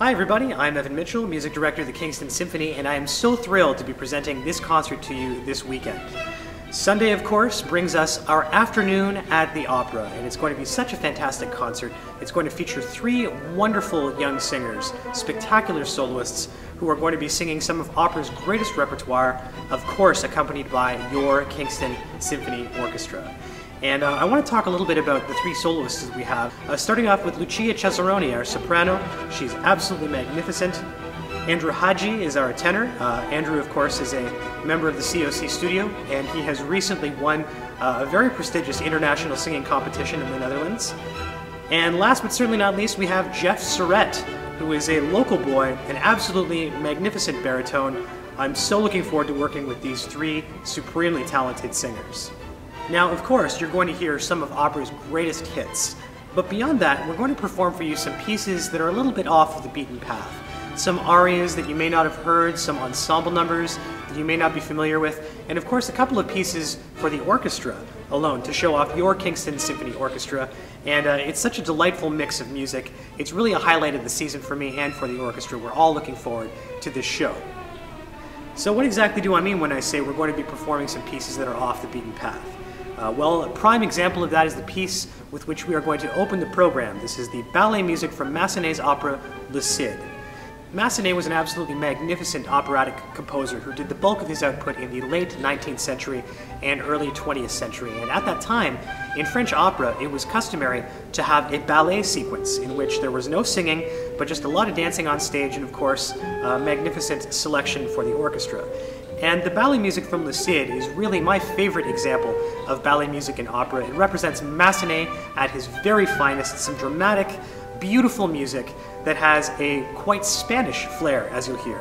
Hi everybody, I'm Evan Mitchell, music director of the Kingston Symphony, and I am so thrilled to be presenting this concert to you this weekend. Sunday, of course, brings us our afternoon at the opera, and it's going to be such a fantastic concert. It's going to feature three wonderful young singers, spectacular soloists, who are going to be singing some of opera's greatest repertoire, of course accompanied by your Kingston Symphony Orchestra. And I want to talk a little bit about the three soloists we have, starting off with Lucia Cesaroni, our soprano. She's absolutely magnificent. Andrew Haji is our tenor. Andrew, of course, is a member of the COC studio, and he has recently won a very prestigious international singing competition in the Netherlands. And last but certainly not least, we have Geoffrey Sirett, who is a local boy, an absolutely magnificent baritone. I'm so looking forward to working with these three supremely talented singers. Now, of course, you're going to hear some of opera's greatest hits, but beyond that, we're going to perform for you some pieces that are a little bit off of the beaten path. Some arias that you may not have heard, some ensemble numbers that you may not be familiar with, and of course a couple of pieces for the orchestra alone to show off your Kingston Symphony Orchestra. And it's such a delightful mix of music. It's really a highlight of the season for me and for the orchestra. We're all looking forward to this show. So what exactly do I mean when I say we're going to be performing some pieces that are off the beaten path? Well, a prime example of that is the piece with which we are going to open the program. This is the ballet music from Massenet's opera, Le Cid. Massenet was an absolutely magnificent operatic composer who did the bulk of his output in the late 19th century and early 20th century. And at that time, in French opera, it was customary to have a ballet sequence in which there was no singing, but just a lot of dancing on stage and, of course, a magnificent selection for the orchestra. And the ballet music from Le Cid is really my favorite example of ballet music in opera. It represents Massenet at his very finest, some dramatic, beautiful music that has a quite Spanish flair, as you'll hear.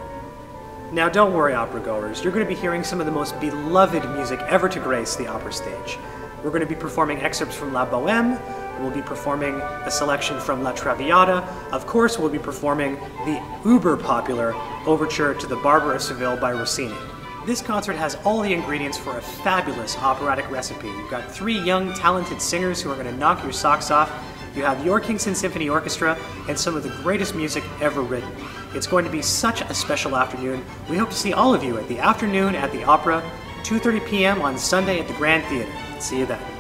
Now don't worry, opera goers, you're going to be hearing some of the most beloved music ever to grace the opera stage. We're going to be performing excerpts from La Bohème, we'll be performing a selection from La Traviata, of course we'll be performing the uber-popular Overture to the Barber of Seville by Rossini. This concert has all the ingredients for a fabulous operatic recipe. You've got three young, talented singers who are going to knock your socks off. You have your Kingston Symphony Orchestra and some of the greatest music ever written. It's going to be such a special afternoon. We hope to see all of you at the afternoon at the Opera, 2:30 p.m. on Sunday at the Grand Theatre. See you then.